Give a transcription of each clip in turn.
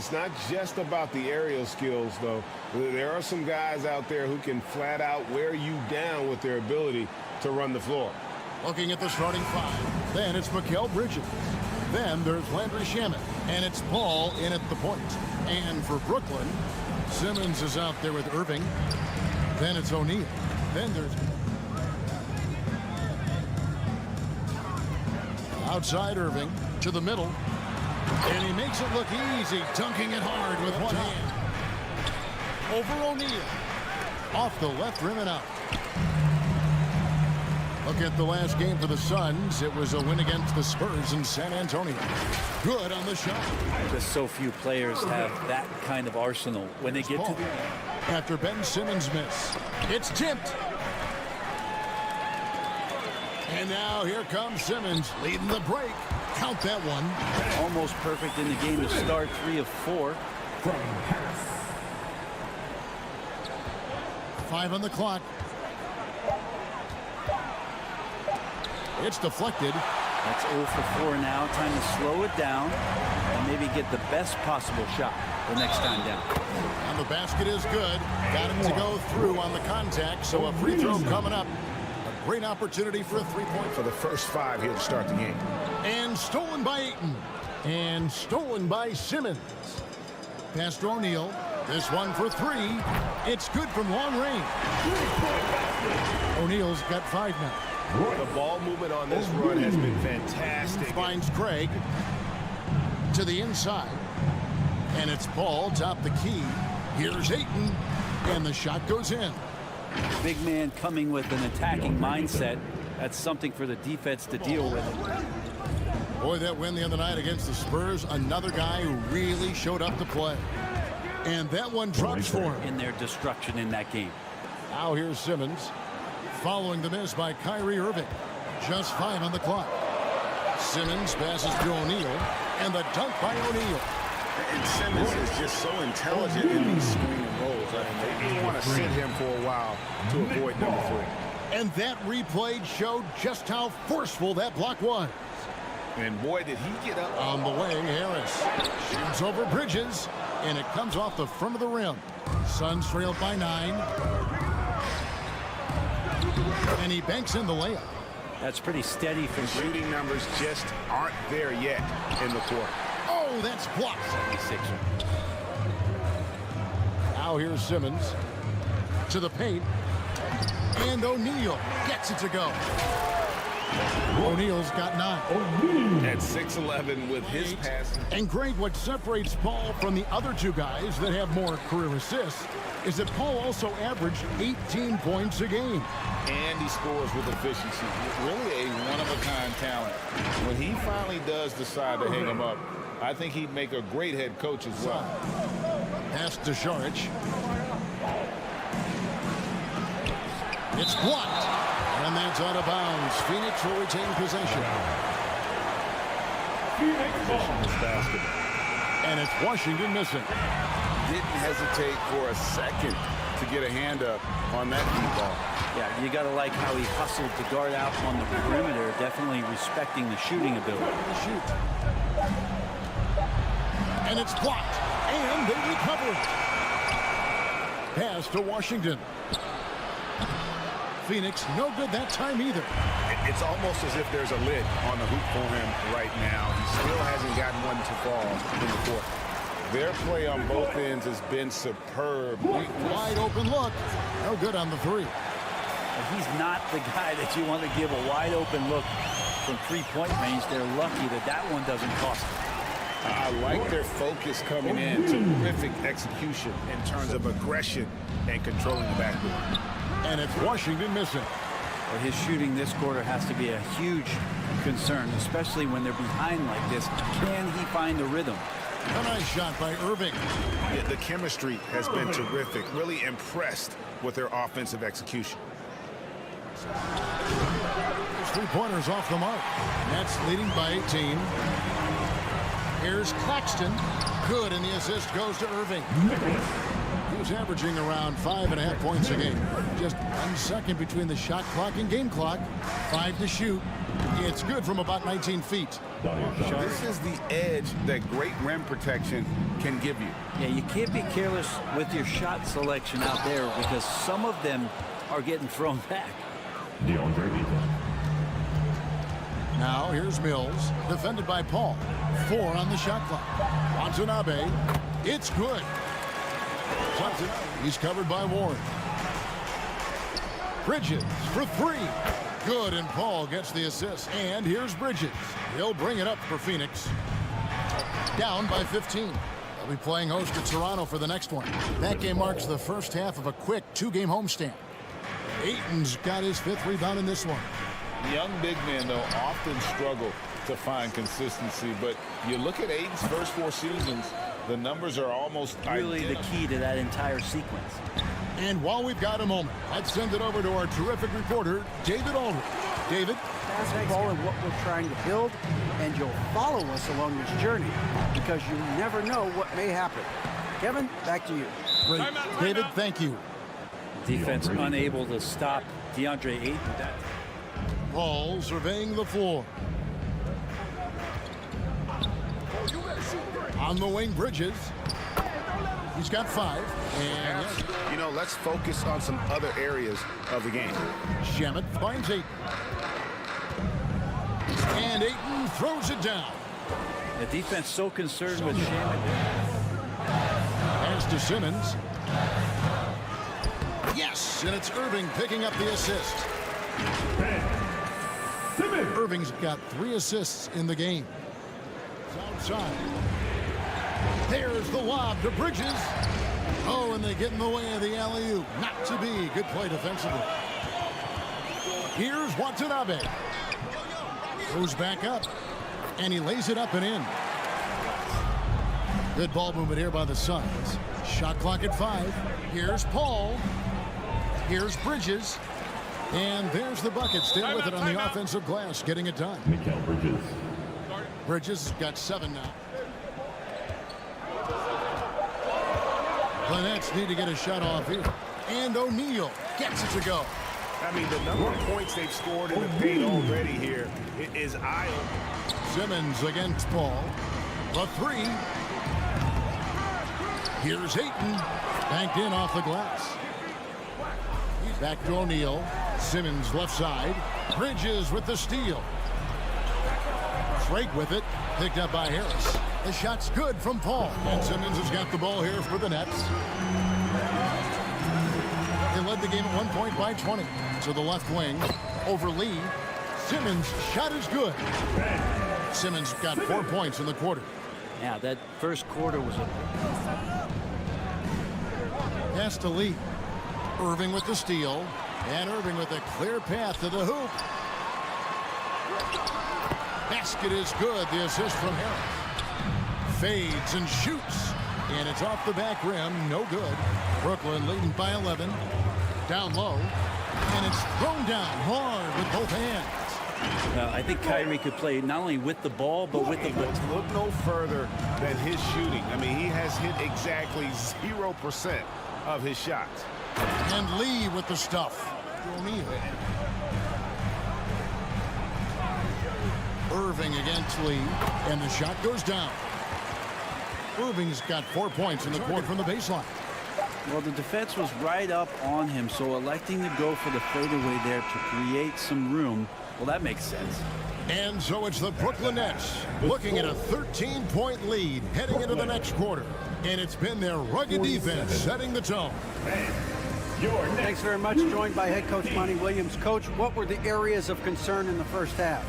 it's not just about the aerial skills, though. There are some guys out there who can flat out wear you down with their ability to run the floor. Looking at the starting five. Then it's Mikal Bridges. Then there's Landry Shamet. And it's Paul in at the point. And for Brooklyn, Simmons is out there with Irving. Then it's O'Neal. Then there's outside Irving to the middle. And he makes it look easy, dunking it hard with one hand. Over O'Neal. Off the left rim and out. Look at the last game for the Suns. It was a win against the Spurs in San Antonio. Good on the shot. Just so few players have that kind of arsenal when they get to the... After Ben Simmons' miss, it's tipped. And now here comes Simmons leading the break. Count that one. Almost perfect in the game to start, 3 of 4. 5 on the clock. It's deflected. That's 0 for 4 now. Time to slow it down and maybe get the best possible shot the next time down. And the basket is good. Got him to go through on the contact, so a free throw coming up. A great opportunity for a three-point. For the first 5 here to start the game. And stolen by Ayton. And stolen by Simmons. Pass to O'Neal. This one for 3. It's good from long range. O'Neal's got 5 now. The ball movement on this run has been fantastic. Finds Craig to the inside. And it's Paul top the key. Here's Ayton. And the shot goes in. Big man coming with an attacking mindset. That's something for the defense to deal with. Boy, that win the other night against the Spurs, another guy who really showed up to play. And that one drops for him. In their destruction in that game. Now here's Simmons. Following the miss by Kyrie Irving. Just 5 on the clock. Simmons passes to O'Neal. And the dunk by O'Neal. And Simmons is just so intelligent in these screen rolls. They want to sit him for a while to avoid number 3. And that replay showed just how forceful that block was. And boy, did he get up. On the way, Harris shoots over Bridges. And it comes off the front of the rim. Suns trailed by 9. And he banks in the layup. That's pretty steady for shooting numbers just aren't there yet in the quarter. Oh, that's blocked. 76er. Now here's Simmons to the paint. And O'Neal gets it to go. O'Neal's got 9. At 6'11" with his passing. And Greg, what separates Paul from the other 2 guys that have more career assists is that Paul also averaged 18 points a game. And he scores with efficiency. Really a one-of-a-kind talent. When he finally does decide to hang him up, I think he'd make a great head coach as well. Pass to Šarić. It's blocked. And that's out of bounds. Phoenix will retain possession. And it's Washington missing. Didn't hesitate for a second to get a hand up on that deep ball. Yeah, you got to like how he hustled to guard out on the perimeter, definitely respecting the shooting ability. And it's blocked. And they recover it. Pass to Washington. Phoenix, no good that time either. It's almost as if there's a lid on the hoop for him right now. He still hasn't gotten one to fall in the court. Their play on both ends has been superb. Wide open look. No good on the 3. He's not the guy that you want to give a wide open look from 3-point range. They're lucky that that one doesn't cost them. I like their focus coming in. Terrific execution in terms of aggression and controlling the backboard. And it's Washington missing. Well, his shooting this quarter has to be a huge concern, especially when they're behind like this. Can he find the rhythm? A nice shot by Irving. Yeah, the chemistry has been terrific. Really impressed with their offensive execution. 3-pointers off the mark. Nets leading by 18. Here's Claxton. Good, and the assist goes to Irving. He was averaging around 5.5 points a game. Just 1 second between the shot clock and game clock. 5 to shoot. It's good from about 19 feet. This is the edge that great rim protection can give you. Yeah, you can't be careless with your shot selection out there because some of them are getting thrown back. Now here's Mills, defended by Paul. 4 on the shot clock. Watanabe, it's good. He's covered by Warren. Bridges for 3. Good, and Paul gets the assist. And here's Bridges. He'll bring it up for Phoenix. Down by 15. They'll be playing host to Toronto for the next one. That game marks the first half of a quick 2-game homestand. Ayton's got his 5th rebound in this one. Young big men, though, often struggle to find consistency. But you look at Ayton's first 4 seasons, the numbers are almost Really the identical. key to that entire sequence. And while we've got a moment, let's send it over to our terrific reporter, David Aldridge. David? Basketball and what we're trying to build, and you'll follow us along this journey because you never know what may happen. Kevin, back to you. Great. David, thank you. Defense unable to stop DeAndre Ayton. Paul surveying the floor. On the wing, Bridges. He's got 5. And You know, let's focus on some other areas of the game. Shamet finds Ayton. And Ayton throws it down. The defense so concerned with Shamet. Pass to Simmons. Yes, and it's Irving picking up the assist. Irving's got 3 assists in the game. It's outside. There's the lob to Bridges. Oh, and they get in the way of the alley-oop. Not to be. Good play defensively. Here's Watanabe. Goes back up. And he lays it up and in. Good ball movement here by the Suns. Shot clock at 5. Here's Paul. Here's Bridges. And there's the bucket. Still with it on the offensive glass, getting it done. Bridges has got 7 now. The Nets need to get a shot off here. And O'Neal gets it to go. I mean, the number of points they've scored in the paint already here is idle. Simmons against Paul. The 3. Here's Ayton. Banked in off the glass. Back to O'Neal. Simmons left side. Bridges with the steal. Drake with it. Picked up by Harris. The shot's good from Paul. And Simmons has got the ball here for the Nets. They led the game at 1 point by 20. To the left wing. Over Lee. Simmons' shot is good. Simmons got 4 points in the quarter. Yeah, that first quarter was a... Pass to Lee. Irving with the steal. And Irving with a clear path to the hoop. Basket is good. The assist from Harris. Fades and shoots. And it's off the back rim. No good. Brooklyn leading by 11. Down low. And it's thrown down hard with both hands. I think Kyrie could play not only with the ball, but with the... Look no further than his shooting. I mean, he has hit exactly 0% of his shots. And Lee with the stuff. O'Neal. Irving against Lee. And the shot goes down. Irving's got 4 points in the quarter from the baseline. Well, the defense was right up on him, so electing to go for the fadeaway there to create some room, well, that makes sense. And so it's the Brooklyn Nets looking at a 13-point lead heading into the next quarter. And it's been their rugged defense setting the tone. Thanks very much. Joined by head coach Monty Williams. Coach, what were the areas of concern in the first half?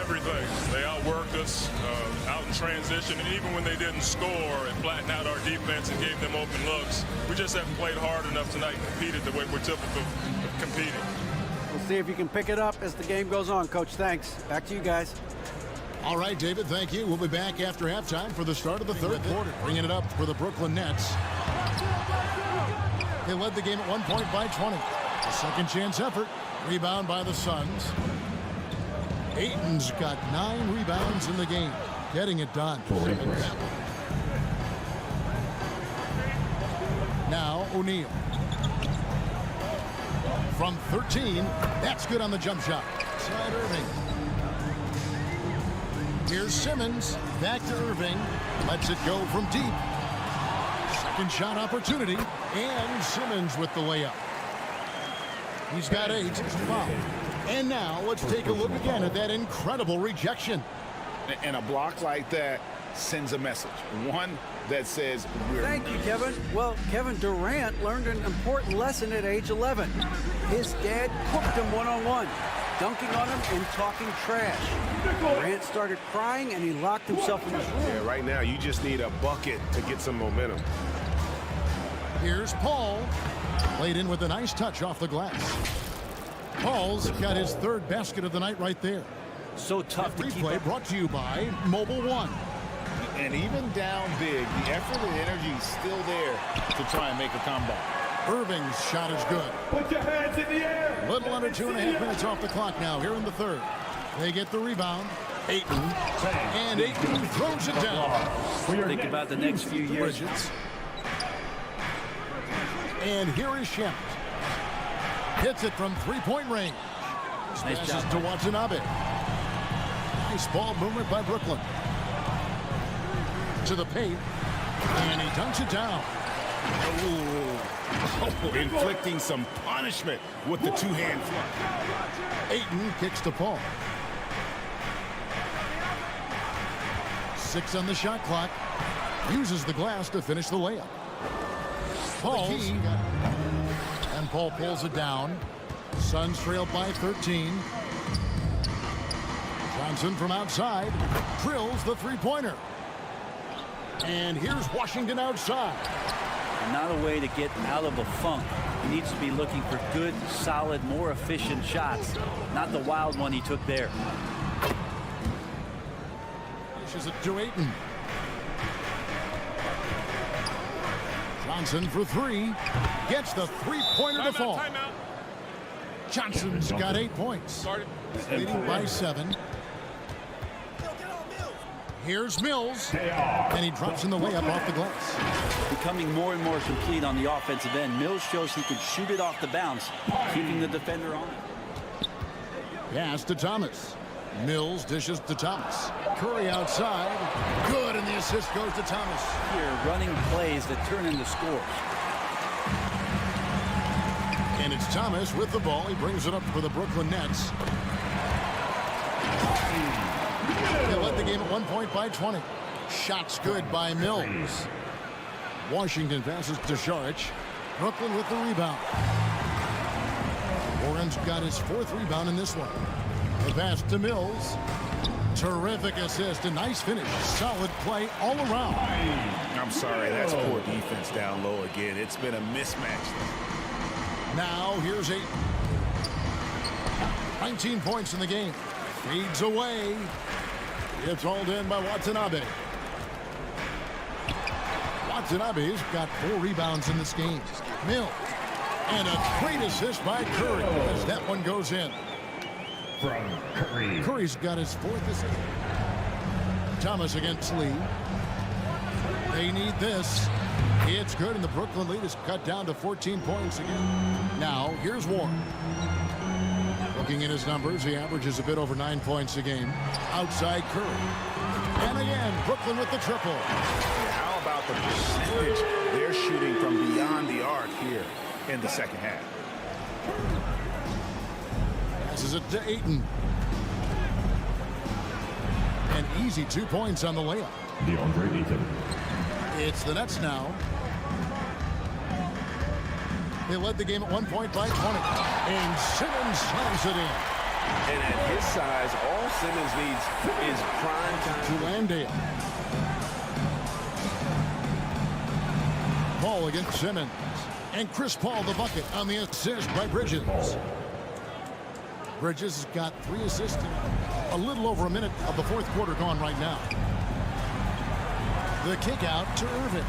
Everything. They outworked us out in transition, and even when they didn't score and flattened out our defense and gave them open looks, we just haven't played hard enough tonight and competed the way we're typical of competing. We'll see if you can pick it up as the game goes on. Coach, thanks. Back to you guys. All right, David, thank you. We'll be back after halftime for the start of the third quarter. Bringing it up for the Brooklyn Nets. They led the game at 1 point by 20. A second chance effort. Rebound by the Suns. Ayton's got 9 rebounds in the game. Getting it done. Now O'Neal. From 13, that's good on the jump shot. outside Irving. Here's Simmons. Back to Irving. Lets it go from deep. Second shot opportunity. And Simmons with the layup. He's got 8. Foul. And now let's take a look again at that incredible rejection. And a block like that sends a message. One that says we're... Thank you, Kevin. Well, Kevin Durant learned an important lesson at age 11. His dad cooked him one-on-one, dunking on him and talking trash. Durant started crying, and he locked himself in his room. Yeah, right now, you just need a bucket to get some momentum. Here's Paul. Played in with a nice touch off the glass. Paul's got his 3rd basket of the night right there. So tough to keep Replay up. brought to you by Mobile One. And even down big, the effort and energy is still there to try and make a comeback. Irving's shot is good. Put your hands in the air. Little under 2.5 minutes off the clock now here in the 3rd. They get the rebound. Ayton. And Ayton throws it down. Think about the next few years. Bridges. And here is Shamet. Hits it from 3-point range. Nice Passes job. to Watanabe. Nice ball movement by Brooklyn. To the paint. And he dunks it down. Oh, inflicting some punishment with the two-hand flush. Ayton kicks to Paul. 6 on the shot clock. Uses the glass to finish the layup. Paul's. And Paul pulls it down. Suns trailed by 13. Johnson from outside drills the 3-pointer. And here's Washington outside. Not a way to get out of a funk. He needs to be looking for good, solid, more efficient shots, not the wild one he took there. Pushes it to Ayton. Johnson for 3. Gets the 3-pointer to fall. Johnson's got 8 points. Leading by 7. Here's Mills. And he drops in the layup off the glass. Becoming more and more complete on the offensive end. Mills shows he can shoot it off the bounce, keeping the defender on it. Pass to Thomas. Mills dishes to Thomas. Curry outside. Good, and the assist goes to Thomas. Here, running plays that turn into scores. And it's Thomas with the ball. He brings it up for the Brooklyn Nets. They led the game at 1 point by 20. Shots good by Mills. Washington passes to Šarić. Brooklyn with the rebound. Warren's got his 4th rebound in this one. The pass to Mills. Terrific assist. A nice finish. Solid play all around. I'm sorry, that's poor defense down low again. It's been a mismatch. Now here's 8. 19 points in the game. Fades away. It's hauled in by Watanabe. Watanabe's got 4 rebounds in this game. Mills. And a great assist by Curry as that one goes in. From Curry. Curry's got his 4th assist. Thomas against Lee. They need this. It's good, and the Brooklyn lead is cut down to 14 points again. Now, here's Warren. Looking at his numbers, he averages a bit over 9 points a game. Outside Curry. And again, Brooklyn with the triple. How about the percentage they're shooting from beyond the arc here in the second half? Passes it to Ayton. An easy 2 points on the layup. DeAndre Ayton. It's the Nets now. They led the game at 1 point by 20. And Simmons slams it in. And at his size, all Simmons needs is prime time. To Landale. Paul against Simmons. And Chris Paul the bucket on the assist by Bridges. Bridges has got 3 assists. A little over a minute of the 4th quarter gone right now. The kick out to Irving.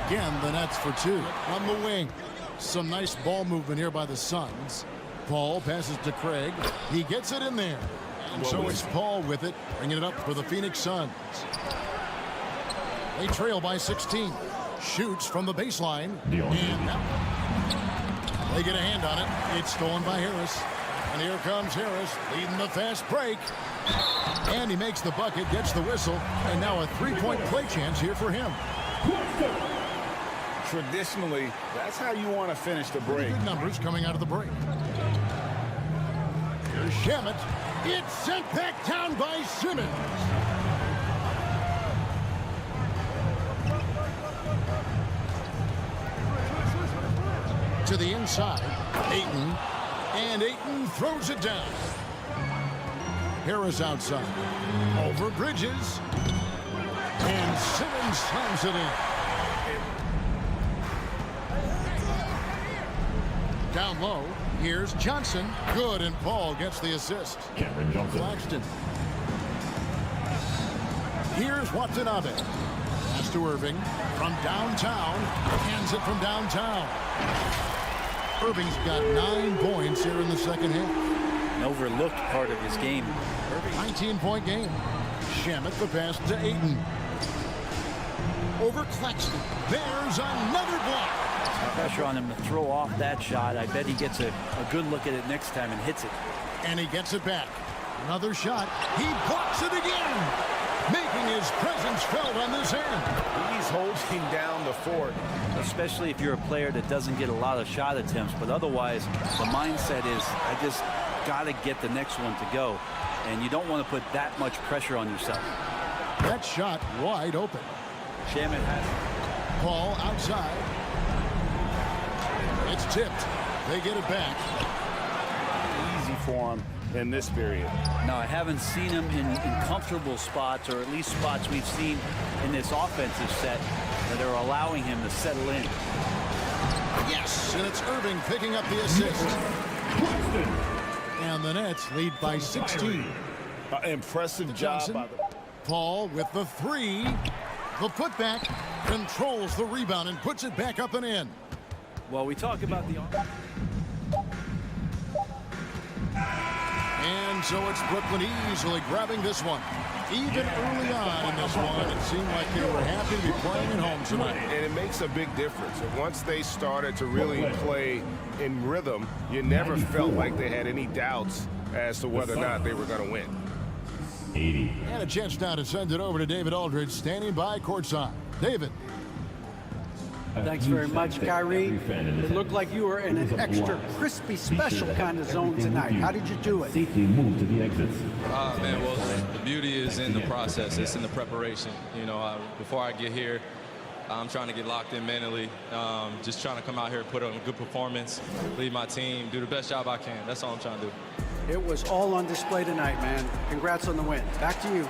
Again, the Nets for 2 on the wing. Some nice ball movement here by the Suns. Paul passes to Craig. He gets it in there. And so it's Paul with it, bringing it up for the Phoenix Suns. They trail by 16. Shoots from the baseline. And they get a hand on it. It's stolen by Harris. And here comes Harris leading the fast break. And he makes the bucket, gets the whistle, and now a three-point play chance here for him. Traditionally, that's how you want to finish the break. Good numbers coming out of the break. Here's Shamet. It's sent back down by Simmons. To the inside, Ayton. And Ayton throws it down. Harris outside. Over Bridges. And Simmons slams it in. Down low, here's Johnson. Good, and Paul gets the assist. Cameron Johnson. Claxton. Here's Watanabe. Pass to Irving. From downtown. Hands it from downtown. Irving's got 9 points here in the second half. An overlooked part of his game. 19-point game. Shamet the pass to Ayton. Over Claxton. There's another block. Pressure on him to throw off that shot. I bet he gets a good look at it next time and hits it. And he gets it back. Another shot. He blocks it again. Making his presence felt on this end. He's holding down the fort. Especially if you're a player that doesn't get a lot of shot attempts. But otherwise, the mindset is, I just got to get the next one to go. And you don't want to put that much pressure on yourself. That shot wide open. Shamet has it. Paul outside. It's tipped. They get it back. Easy for him in this period. Now, I haven't seen him in comfortable spots, or at least spots we've seen in this offensive set that are allowing him to settle in. Yes, and it's Irving picking up the assist. And the Nets lead by 16. Impressive job Johnson. by the... Paul with the three. The putback controls the rebound and puts it back up and in. Well, we talk about the... And so it's Brooklyn easily grabbing this one. Even early on in this one, it seemed like they were happy to be playing at home tonight. And it makes a big difference. And once they started to really play in rhythm, you never felt like they had any doubts as to whether or not they were going to win. 80. And a chance now to send it over to David Aldridge, standing by courtside. David. Thanks very much, Kyrie. It looked like you were in an extra crispy, special kind of zone tonight. How did you do it? Safely move to the exits. Man, well, the beauty is in the process. It's in the preparation. You know, before I get here, I'm trying to get locked in mentally. Just trying to come out here, put on a good performance, lead my team, do the best job I can. That's all I'm trying to do. It was all on display tonight, man. Congrats on the win. Back to you.